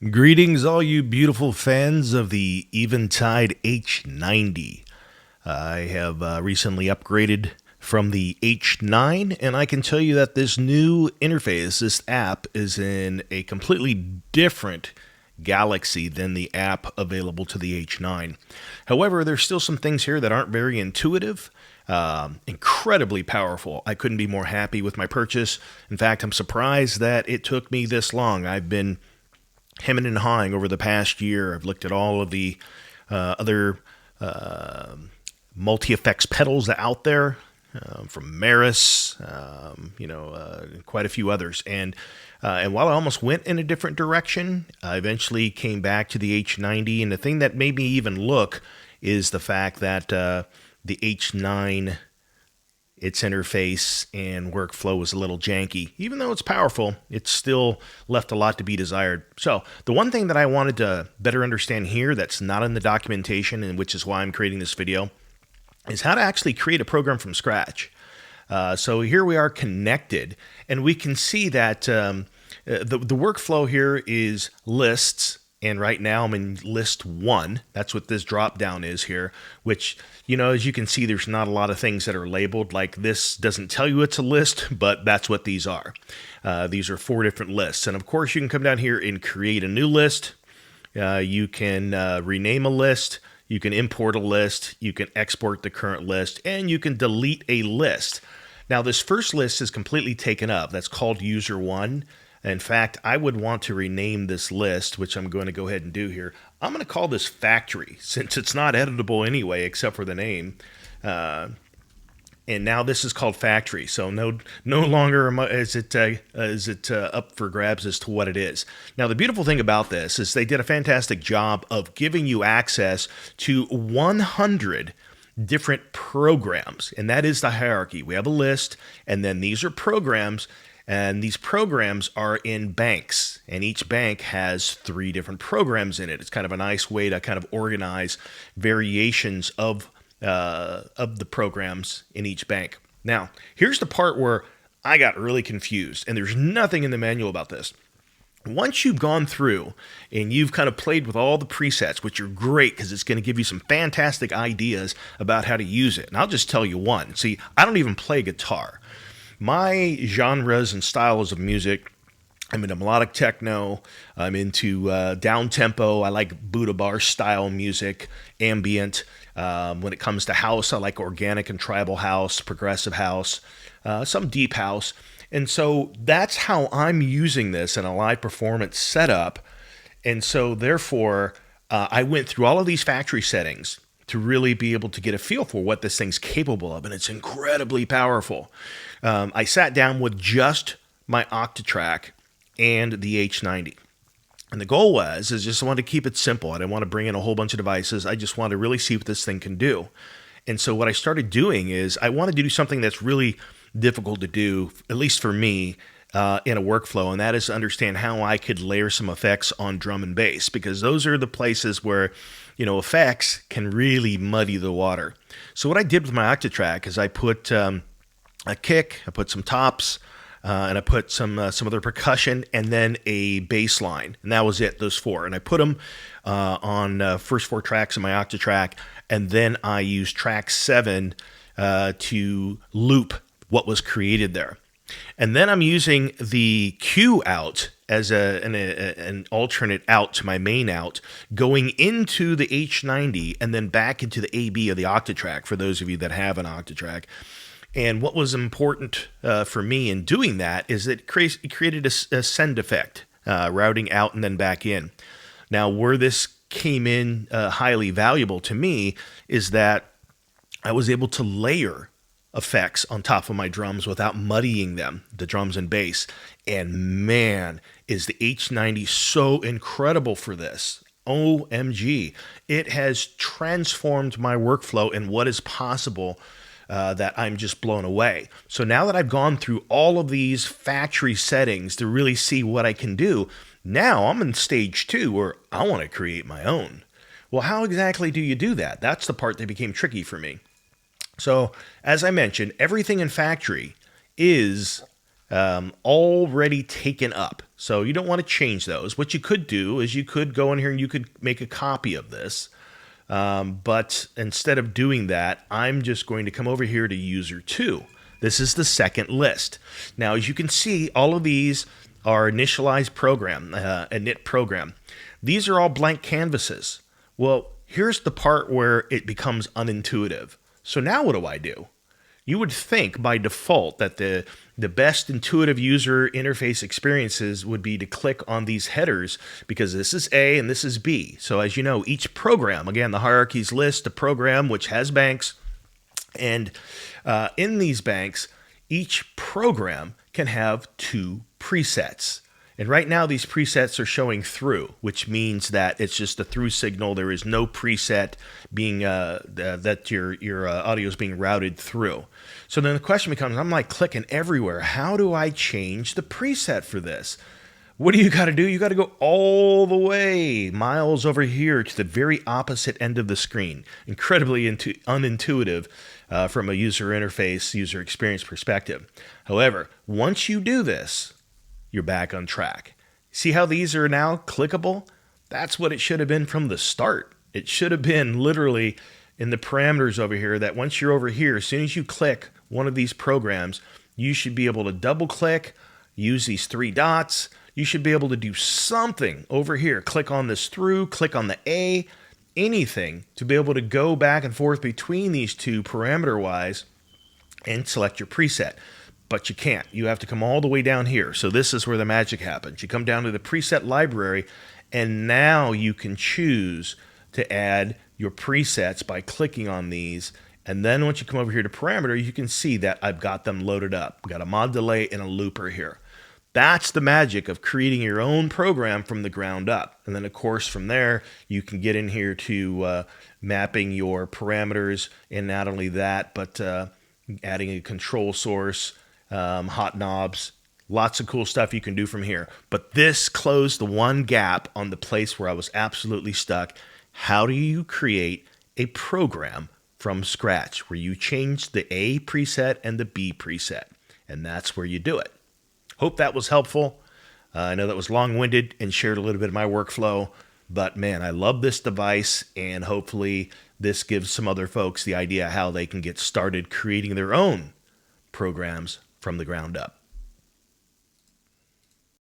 Greetings, all you beautiful fans of the Eventide H90. I have recently upgraded from the H9, and I can tell you that this new interface, this app, is in a completely different galaxy than the app available to the H9. However, there's still some things here that aren't very intuitive. Incredibly powerful. I couldn't be more happy with my purchase. In fact, I'm surprised that it took me this long. I've been hemming and hawing over the past year. I've looked at all of the other multi-effects pedals out there, from Maris, quite a few others. And while I almost went in a different direction, I eventually came back to the H90. And the thing that made me even look is the fact that the H9, its interface and workflow was a little janky. Even though it's powerful, it still left a lot to be desired. So the one thing that I wanted to better understand here that's not in the documentation, and which is why I'm creating this video, is how to actually create a program from scratch. So here we are connected, and we can see that the workflow here is lists. And right now I'm in list 1. That's what this drop down is here, which, as you can see, there's not a lot of things that are labeled. Like, this doesn't tell you it's a list, but that's what these are. These are 4 different lists. And of course, you can come down here and create a new list. You can rename a list. You can import a list. You can export the current list, and you can delete a list. Now, this first list is completely taken up. That's called user 1. In fact, I would want to rename this list, which I'm going to go ahead and do here. I'm going to call this factory, since it's not editable anyway, except for the name. And now this is called factory. So no longer is it up for grabs as to what it is. Now, the beautiful thing about this is they did a fantastic job of giving you access to 100 different programs. And that is the hierarchy. We have a list, and then these are programs. And these programs are in banks, and each bank has 3 different programs in it. It's kind of a nice way to kind of organize variations of the programs in each bank. Now, here's the part where I got really confused, and there's nothing in the manual about this. Once you've gone through and you've kind of played with all the presets, which are great because it's going to give you some fantastic ideas about how to use it. And I'll just tell you one. See, I don't even play guitar. My genres and styles of music, I'm into melodic techno, I'm into down-tempo, I like Buddha bar style music, ambient. When it comes to house, I like organic and tribal house, progressive house, some deep house. And so that's how I'm using this in a live performance setup. And so therefore, I went through all of these factory settings to really be able to get a feel for what this thing's capable of, and it's incredibly powerful. I sat down with just my Octatrack and the H90. And the goal is just wanted to keep it simple. I didn't want to bring in a whole bunch of devices. I just wanted to really see what this thing can do. And so what I started doing is I wanted to do something that's really difficult to do, at least for me, in a workflow, and that is to understand how I could layer some effects on drum and bass, because those are the places where, effects can really muddy the water. So what I did with my Octatrack is I put a kick, I put some tops, and I put some other percussion, and then a bass line, and that was it, those 4. And I put them on first 4 tracks of my Octatrack, and then I used track 7 to loop what was created there. And then I'm using the Q out as an alternate out to my main out, going into the H90 and then back into the AB of the Octatrack, for those of you that have an Octatrack. And what was important for me in doing that is it created a send effect, routing out and then back in. Now, where this came in highly valuable to me is that I was able to layer effects on top of my drums without muddying them, the drums and bass. And man, is the H90 so incredible for this. OMG. It has transformed my workflow and what is possible, that I'm just blown away. So now that I've gone through all of these factory settings to really see what I can do, now I'm in stage 2 where I want to create my own. Well, how exactly do you do that? That's the part that became tricky for me. So, as I mentioned, everything in factory is already taken up. So you don't want to change those. What you could do is you could go in here and you could make a copy of this. But instead of doing that, I'm just going to come over here to user 2. This is the second list. Now, as you can see, all of these are initialized program, a init program. These are all blank canvases. Well, here's the part where it becomes unintuitive. So now what do? You would think by default that the best intuitive user interface experiences would be to click on these headers because this is A and this is B. So as you know, each program, again, the hierarchies list a program which has banks, and in these banks, each program can have 2 presets. And right now these presets are showing through, which means that it's just a through signal. There is no preset being that your audio is being routed through. So then the question becomes, I'm like clicking everywhere. How do I change the preset for this? What do you got to do? You got to go all the way miles over here to the very opposite end of the screen. Incredibly unintuitive from a user interface, user experience perspective. However, once you do this, you're back on track. See how these are now clickable? That's what it should have been from the start. It should have been literally in the parameters over here that once you're over here, as soon as you click one of these programs, you should be able to double click, use these 3 dots. You should be able to do something over here. Click on this through, click on the A, anything to be able to go back and forth between these 2 parameter-wise and select your preset. But you can't. You have to come all the way down here. So this is where the magic happens. You come down to the preset library, and now you can choose to add your presets by clicking on these. And then once you come over here to parameter, you can see that I've got them loaded up. We've got a mod delay and a looper here. That's the magic of creating your own program from the ground up. And then, of course, from there, you can get in here to mapping your parameters. And not only that, but adding a control source, hot knobs, lots of cool stuff you can do from here. But this closed the one gap on the place where I was absolutely stuck. How do you create a program from scratch where you change the A preset and the B preset? And that's where you do it. Hope that was helpful. I know that was long-winded and shared a little bit of my workflow, but man, I love this device, and hopefully this gives some other folks the idea how they can get started creating their own programs from the ground up.